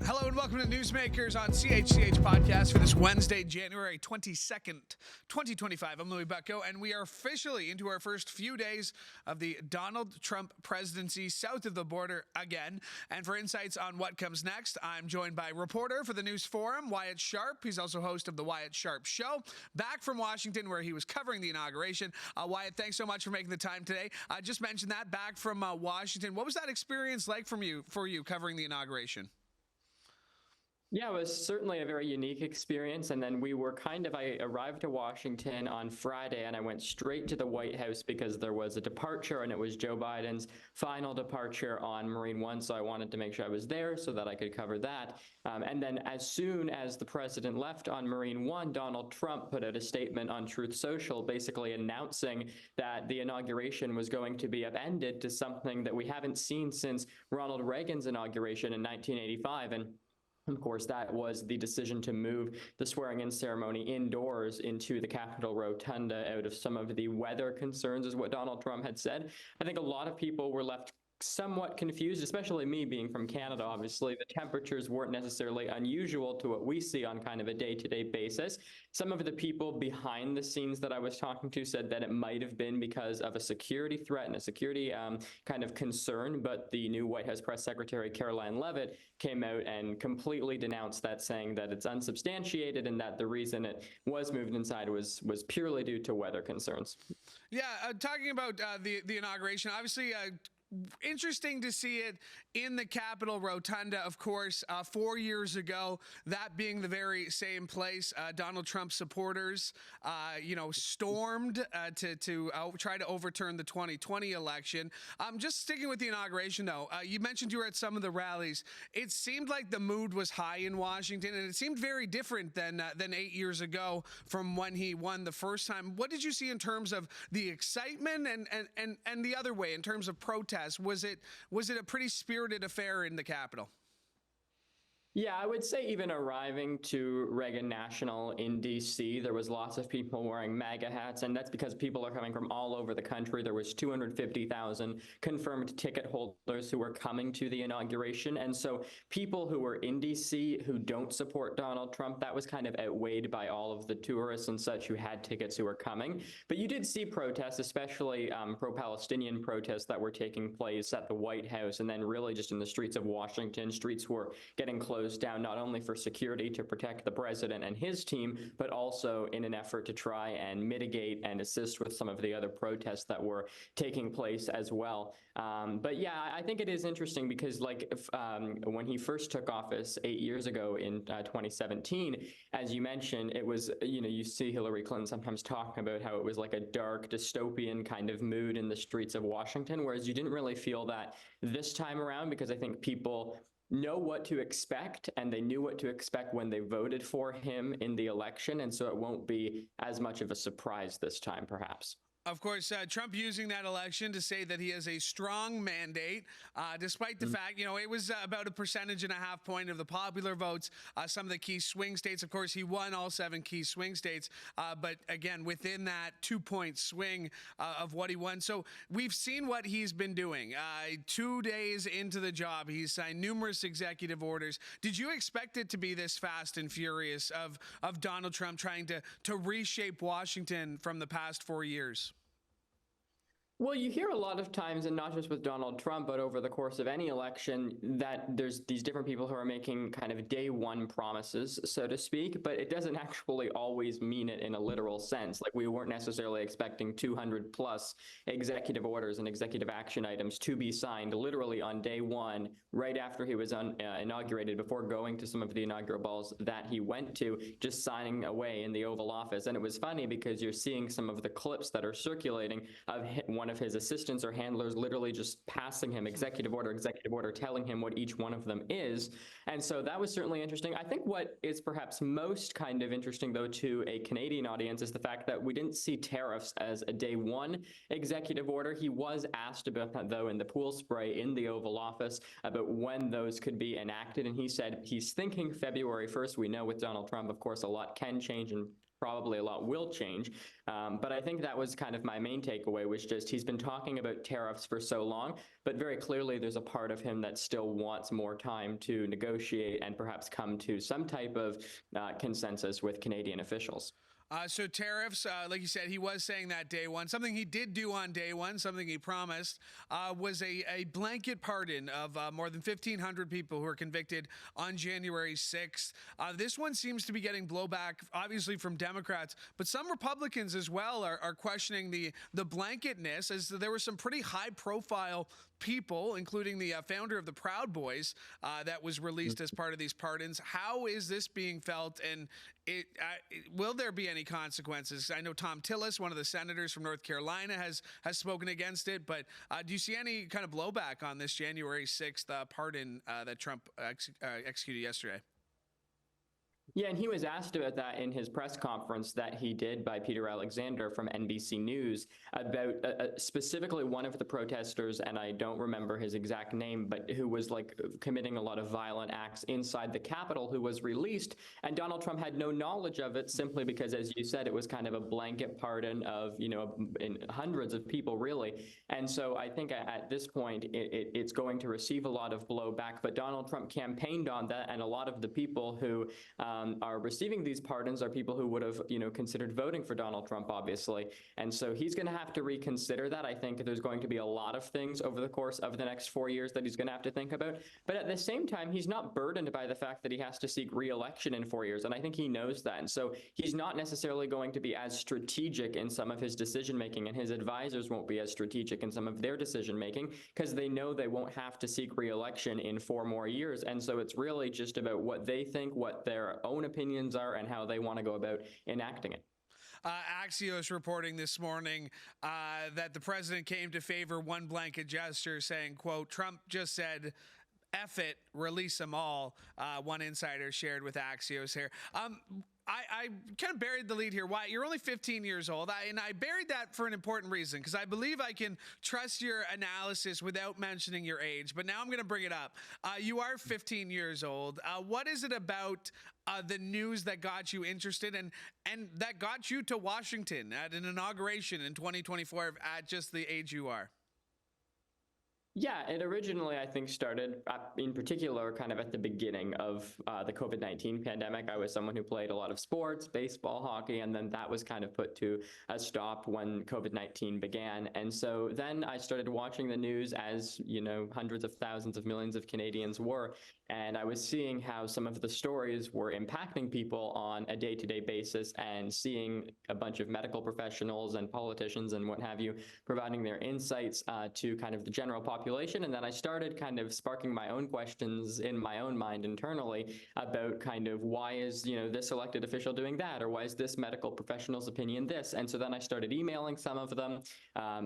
Hello and welcome to Newsmakers on CHCH Podcast for this Wednesday, January 22nd, 2025. I'm Louie Butko, and we are officially into our first few days of the Donald Trump presidency south of the border again. And for insights on what comes next, I'm joined by reporter for the News Forum, Wyatt Sharpe. He's also host of the Wyatt Sharpe Show, back from Washington where he was covering the inauguration. Wyatt, thanks so much for making the time today. I just mentioned that, back from Washington. What was that experience like for you covering the inauguration? Yeah, it was certainly a very unique experience. And then I arrived to Washington on Friday and I went straight to the White House because there was a departure and it was Joe Biden's final departure on Marine One. So I wanted to make sure I was there so that I could cover that. And then as soon as the president left on Marine One, Donald Trump put out a statement on Truth Social, basically announcing that the inauguration was going to be upended to something that we haven't seen since Ronald Reagan's inauguration in 1985. And of course, that was the decision to move the swearing-in ceremony indoors into the Capitol Rotunda out of some of the weather concerns, is what Donald Trump had said. I think a lot of people were left somewhat confused, especially me being from Canada. Obviously, the temperatures weren't necessarily unusual to what we see on kind of a day-to-day basis. Some of the people behind the scenes that I was talking to said that it might have been because of a security threat and a security kind of concern, but the new White House press secretary, Caroline Leavitt, came out and completely denounced that, saying that it's unsubstantiated and that the reason it was moved inside was purely due to weather concerns. Yeah, talking about the inauguration, obviously interesting to see it in the Capitol Rotunda, of course, 4 years ago, that being the very same place Donald Trump supporters, stormed to try to overturn the 2020 election. Just sticking with the inauguration, though, you mentioned you were at some of the rallies. It seemed like the mood was high in Washington, and it seemed very different than 8 years ago from when he won the first time. What did you see in terms of the excitement and the other way, in terms of protests? Was it a pretty spirited affair in the Capitol? Yeah, I would say even arriving to Reagan National in D.C., there was lots of people wearing MAGA hats, and that's because people are coming from all over the country. There was 250,000 confirmed ticket holders who were coming to the inauguration, and so people who were in D.C. who don't support Donald Trump, that was kind of outweighed by all of the tourists and such who had tickets who were coming. But you did see protests, especially pro-Palestinian protests that were taking place at the White House, and then really just in the streets of Washington. Streets were getting closed down not only for security to protect the president and his team, but also in an effort to try and mitigate and assist with some of the other protests that were taking place as well. But yeah, I think it is interesting because when he first took office 8 years ago in 2017, as you mentioned, it was, you see Hillary Clinton sometimes talking about how it was like a dark dystopian kind of mood in the streets of Washington, whereas you didn't really feel that this time around, because I think people know what to expect, and they knew what to expect when they voted for him in the election, and so it won't be as much of a surprise this time, perhaps. Of course, Trump using that election to say that he has a strong mandate, despite the fact, it was about 1.5 points of the popular votes. Some of the key swing states, of course, he won all 7 key swing states. But again, within that 2-point swing of what he won. So we've seen what he's been doing. 2 days into the job, he's signed numerous executive orders. Did you expect it to be this fast and furious of Donald Trump trying to reshape Washington from the past 4 years? Well, you hear a lot of times, and not just with Donald Trump, but over the course of any election, that there's these different people who are making kind of day one promises, so to speak, but it doesn't actually always mean it in a literal sense. Like, we weren't necessarily expecting 200 plus executive orders and executive action items to be signed literally on day one, right after he was inaugurated, before going to some of the inaugural balls that he went to, just signing away in the Oval Office. And it was funny because you're seeing some of the clips that are circulating of one of his assistants or handlers literally just passing him executive order, telling him what each one of them is. And so that was certainly interesting. I think what is perhaps most kind of interesting, though, to a Canadian audience is the fact that we didn't see tariffs as a day one executive order. He was asked about that, though, in the pool spray in the Oval Office about when those could be enacted. And he said he's thinking February 1st. We know with Donald Trump, of course, a lot can change in probably a lot will change. But I think that was kind of my main takeaway, was just he's been talking about tariffs for so long, but very clearly there's a part of him that still wants more time to negotiate and perhaps come to some type of consensus with Canadian officials. So tariffs, like you said, he was saying that day one. Something he did do on day one, something he promised, was a blanket pardon of more than 1,500 people who were convicted on January 6th. This one seems to be getting blowback, obviously, from Democrats, but some Republicans as well are questioning the blanketness, as there were some pretty high-profile people, including the founder of the Proud Boys, that was released as part of these pardons. How is this being felt, and will there be any consequences? I know Tom Tillis, one of the senators from North Carolina, has spoken against it, but do you see any kind of blowback on this January 6th pardon that Trump executed yesterday? Yeah, and he was asked about that in his press conference that he did by Peter Alexander from NBC News about specifically one of the protesters, and I don't remember his exact name, but who was like committing a lot of violent acts inside the Capitol, who was released, and Donald Trump had no knowledge of it, simply because, as you said, it was kind of a blanket pardon of, in hundreds of people, really. And so I think at this point, it's going to receive a lot of blowback, but Donald Trump campaigned on that, and a lot of the people who are receiving these pardons are people who would have, considered voting for Donald Trump, obviously. And so he's going to have to reconsider that. I think there's going to be a lot of things over the course of the next 4 years that he's going to have to think about. But at the same time, he's not burdened by the fact that he has to seek re-election in 4 years. And I think he knows that. And so he's not necessarily going to be as strategic in some of his decision making, and his advisors won't be as strategic in some of their decision making, because they know they won't have to seek re-election in 4 more years. And so it's really just about what they think, what their own opinions are, and how they want to go about enacting it. Axios reporting this morning that the president came to favor one blanket gesture, saying, quote, Trump just said, F it, release them all. One insider shared with Axios here. I kind of buried the lead here. Wyatt, you're only 15 years old, and I buried that for an important reason, because I believe I can trust your analysis without mentioning your age, but now I'm going to bring it up. You are 15 years old. What is it about the news that got you interested and that got you to Washington at an inauguration in 2024 at just the age you are? Yeah, it originally, I think, started in particular kind of at the beginning of the COVID-19 pandemic. I was someone who played a lot of sports, baseball, hockey, and then that was kind of put to a stop when COVID-19 began. And so then I started watching the news, as, hundreds of thousands of millions of Canadians were. And I was seeing how some of the stories were impacting people on a day-to-day basis, and seeing a bunch of medical professionals and politicians and what have you providing their insights to kind of the general population. And then I started kind of sparking my own questions in my own mind internally about kind of, why is, this elected official doing that? Or why is this medical professional's opinion this? And so then I started emailing some of them.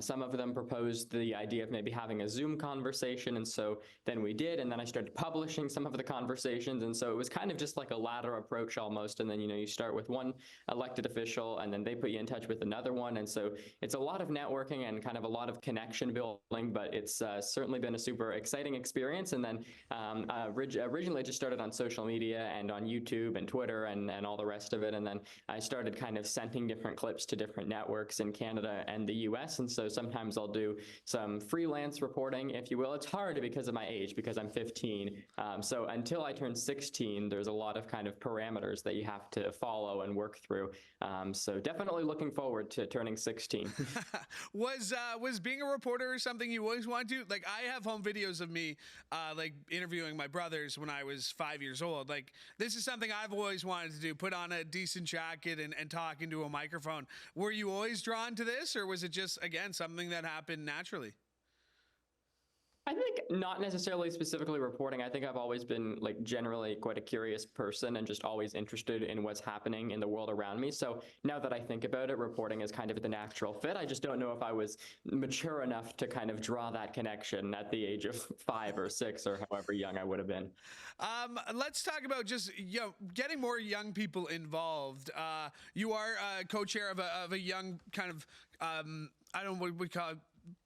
Some of them proposed the idea of maybe having a Zoom conversation. And so then we did. And then I started publishing some of the conversations. And so it was kind of just like a ladder approach almost. And then, you start with one elected official, and then they put you in touch with another one. And so it's a lot of networking and kind of a lot of connection building, but it's certainly been a super exciting experience. And then originally just started on social media and on YouTube and Twitter and all the rest of it. And then I started kind of sending different clips to different networks in Canada and the US. And so sometimes I'll do some freelance reporting, if you will. It's hard because of my age, because I'm 15. So until I turn 16, there's a lot of kind of parameters that you have to follow and work through. So definitely looking forward to turning 16. Was being a reporter something you always wanted to? Like, I have home videos of me like interviewing my brothers when I was 5 years old. Like, this is something I've always wanted to do, put on a decent jacket and talk into a microphone. Were you always drawn to this, or was it just, again, something that happened naturally? I think not necessarily specifically reporting. I think I've always been like generally quite a curious person and just always interested in what's happening in the world around me. So now that I think about it, reporting is kind of the natural fit. I just don't know if I was mature enough to kind of draw that connection at the age of 5 or 6 or however young I would have been. Let's talk about just getting more young people involved. You are co-chair of a young kind of I don't know what we call it,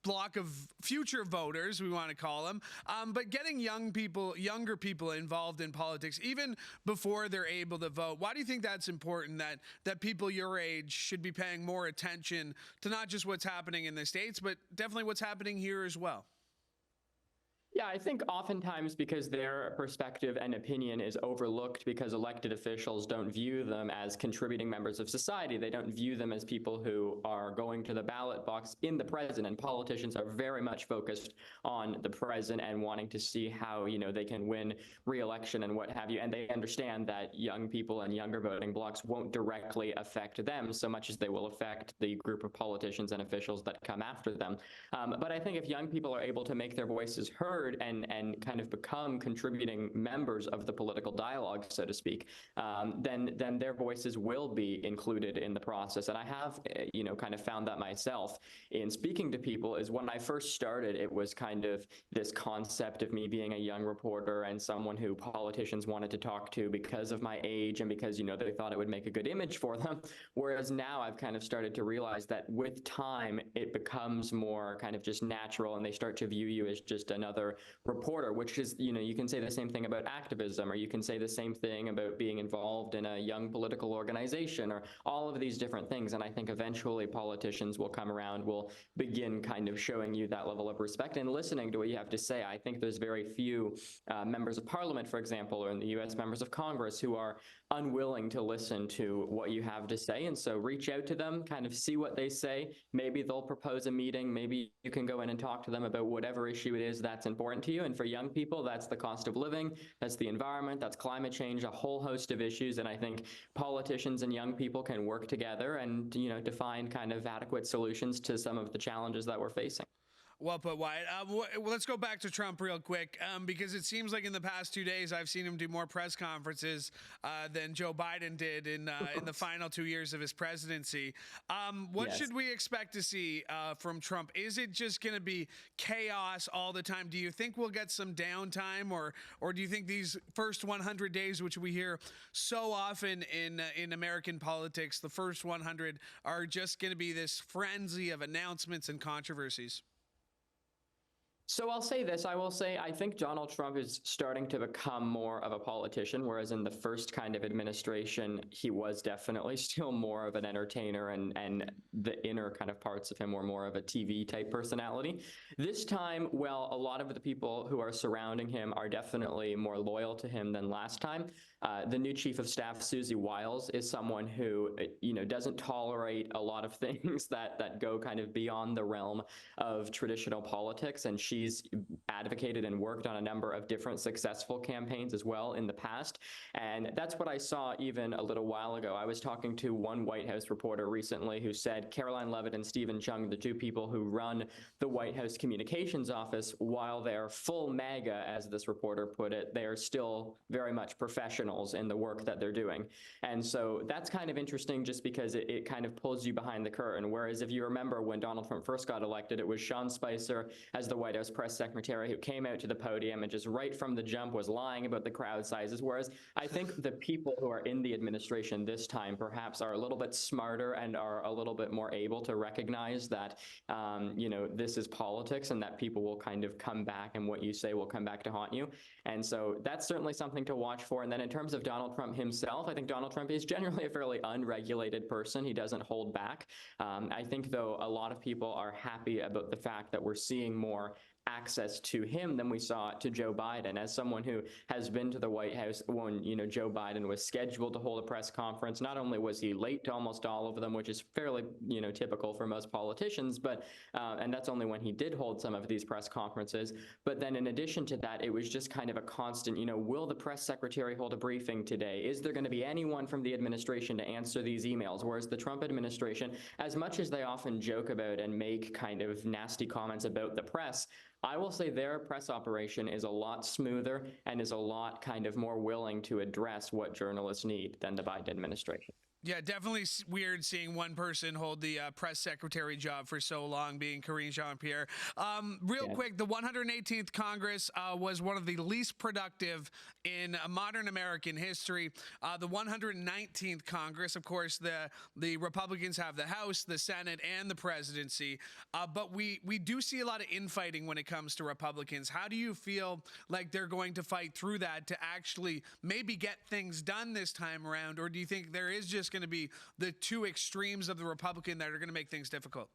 block of future voters, we want to call them, but getting younger people involved in politics, even before they're able to vote. Why do you think that's important, that people your age should be paying more attention to not just what's happening in the States, but definitely what's happening here as well? Yeah, I think oftentimes because their perspective and opinion is overlooked because elected officials don't view them as contributing members of society. They don't view them as people who are going to the ballot box in the present. And politicians are very much focused on the present and wanting to see how, they can win re-election and what have you. And they understand that young people and younger voting blocs won't directly affect them so much as they will affect the group of politicians and officials that come after them. But I think if young people are able to make their voices heard and kind of become contributing members of the political dialogue, so to speak, then their voices will be included in the process. And I have, kind of found that myself in speaking to people. Is when I first started, it was kind of this concept of me being a young reporter and someone who politicians wanted to talk to because of my age and because, they thought it would make a good image for them. Whereas now I've kind of started to realize that with time, it becomes more kind of just natural and they start to view you as just another reporter, which is, you can say the same thing about activism, or you can say the same thing about being involved in a young political organization, or all of these different things. And I think eventually politicians will come around, will begin kind of showing you that level of respect and listening to what you have to say. I think there's very few members of parliament, for example, or in the US members of Congress who are unwilling to listen to what you have to say. And so reach out to them, kind of see what they say. Maybe they'll propose a meeting. Maybe you can go in and talk to them about whatever issue it is that's important to you. And for young people, that's the cost of living, that's the environment, that's climate change, a whole host of issues. And I think politicians and young people can work together and, to find kind of adequate solutions to some of the challenges that we're facing. Well put, Wyatt. Let's go back to Trump real quick, because it seems like in the past 2 days I've seen him do more press conferences than Joe Biden did in the final 2 years of his presidency. What Yes. should we expect to see from Trump? Is it just going to be chaos all the time? Do you think we'll get some downtime, or do you think these first 100 days, which we hear so often in American politics, the first 100 are just going to be this frenzy of announcements and controversies? So I'll say this, I will say, I think Donald Trump is starting to become more of a politician, whereas in the first kind of administration, he was definitely still more of an entertainer and the inner kind of parts of him were more of a TV type personality. This time, well, a lot of the people who are surrounding him are definitely more loyal to him than last time. The new chief of staff, Susie Wiles, is someone who, doesn't tolerate a lot of things that go kind of beyond the realm of traditional politics. And she's advocated and worked on a number of different successful campaigns as well in the past. And that's what I saw even a little while ago. I was talking to one White House reporter recently who said Caroline Leavitt and Stephen Chung, the two people who run the White House communications office, while they're full MAGA, as this reporter put it, they are still very much professionals in the work that they're doing. And so that's kind of interesting just because it kind of pulls you behind the curtain. Whereas if you remember when Donald Trump first got elected, it was Sean Spicer as the White House press secretary who came out to the podium and just right from the jump was lying about the crowd sizes. Whereas I think the people who are in the administration this time perhaps are a little bit smarter and are a little bit more able to recognize that, this is politics and that people will kind of come back and what you say will come back to haunt you. And so that's certainly something to watch for. And then in terms of Donald Trump himself, I think Donald Trump is generally a fairly unregulated person. He doesn't hold back. I think, though, a lot of people are happy about the fact that we're seeing more access to him than we saw to Joe Biden. As someone who has been to the White House when, Joe Biden was scheduled to hold a press conference, not only was he late to almost all of them, which is fairly, typical for most politicians, but, and that's only when he did hold some of these press conferences. But then in addition to that, it was just kind of a constant, will the press secretary hold a briefing today? Is there going to be anyone from the administration to answer these emails? Whereas the Trump administration, as much as they often joke about and make kind of nasty comments about the press, I will say their press operation is a lot smoother and is a lot kind of more willing to address what journalists need than the Biden administration. Yeah, definitely weird seeing one person hold the press secretary job for so long, being Karine Jean-Pierre. Real quick, the 118th Congress was one of the least productive in modern American history. The 119th Congress, of course, the Republicans have the House, the Senate, and the presidency. But we do see a lot of infighting when it comes to Republicans. How do you feel like they're going to fight through that to actually maybe get things done this time around? Or do you think there is just going to be the two extremes of the Republican that are going to make things difficult?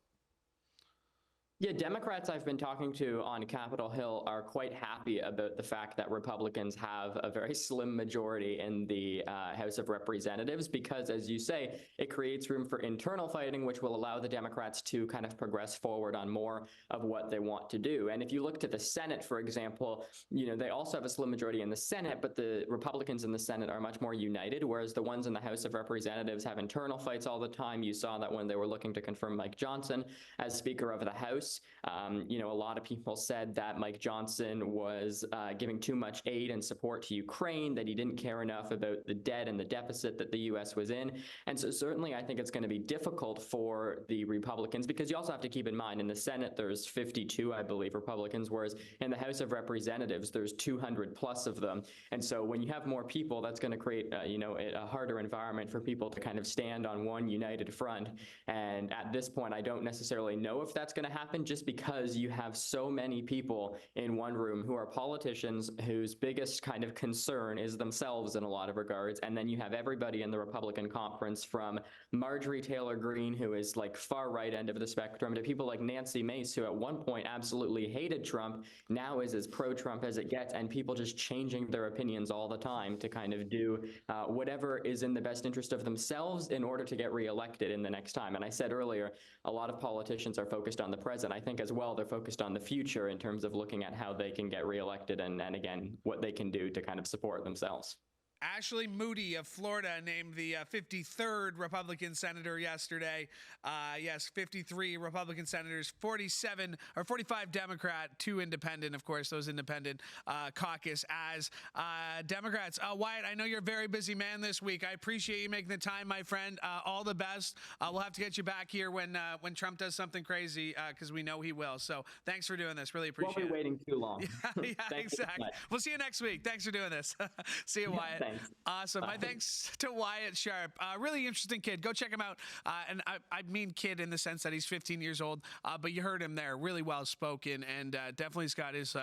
Yeah, Democrats I've been talking to on Capitol Hill are quite happy about the fact that Republicans have a very slim majority in the House of Representatives because, as you say, it creates room for internal fighting, which will allow the Democrats to kind of progress forward on more of what they want to do. And if you look to the Senate, for example, they also have a slim majority in the Senate, but the Republicans in the Senate are much more united, whereas the ones in the House of Representatives have internal fights all the time. You saw that when they were looking to confirm Mike Johnson as Speaker of the House. A lot of people said that Mike Johnson was giving too much aid and support to Ukraine, that he didn't care enough about the debt and the deficit that the U.S. was in. And so certainly I think it's going to be difficult for the Republicans, because you also have to keep in mind in the Senate, there's 52, I believe, Republicans, whereas in the House of Representatives, there's 200 plus of them. And so when you have more people, that's going to create, a harder environment for people to kind of stand on one united front. And at this point, I don't necessarily know if that's going to happen, just because you have so many people in one room who are politicians whose biggest kind of concern is themselves in a lot of regards. And then you have everybody in the Republican conference, from Marjorie Taylor Greene, who is like far right end of the spectrum, to people like Nancy Mace, who at one point absolutely hated Trump, now is as pro-Trump as it gets, and people just changing their opinions all the time to kind of do whatever is in the best interest of themselves in order to get reelected in the next time. And I said earlier, a lot of politicians are focused on the present. I think as well they're focused on the future in terms of looking at how they can get reelected and again, what they can do to kind of support themselves. Ashley Moody of Florida named the 53rd Republican senator yesterday. Yes, 53 Republican senators, 45 Democrat, 2 independent. Of course, those independent caucus as Democrats. Wyatt, I know you're a very busy man this week. I appreciate you making the time, my friend. All the best. We'll have to get you back here when Trump does something crazy, because we know he will. So thanks for doing this. Really appreciate it. Won't be waiting too long. Yeah, exactly. We'll see you next week. Thanks for doing this. See you, Wyatt. Thanks. Awesome. My thanks to Wyatt Sharpe. Really interesting kid. Go check him out. And I mean kid in the sense that he's 15 years old, but you heard him there. Really well spoken, and definitely has got his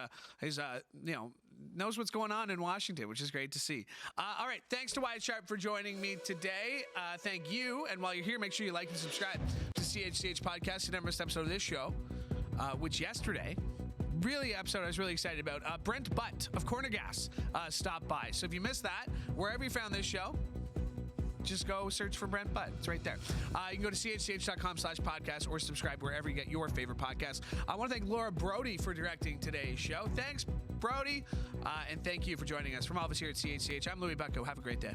knows what's going on in Washington, which is great to see. All right. Thanks to Wyatt Sharpe for joining me today. Thank you. And while you're here, make sure you like and subscribe to CHCH Podcast. You never missed an episode of this show, which yesterday, episode I was really excited about. Brent Butt of Corner Gas stopped by. So if you missed that, wherever you found this show, just go search for Brent Butt. It's right there. You can go to chch.com/podcast or subscribe wherever you get your favorite podcast. I want to thank Laura Brody for directing today's show. Thanks, Brody. And thank you for joining us. From all of us here at CHCH, I'm Louie Butko. Have a great day.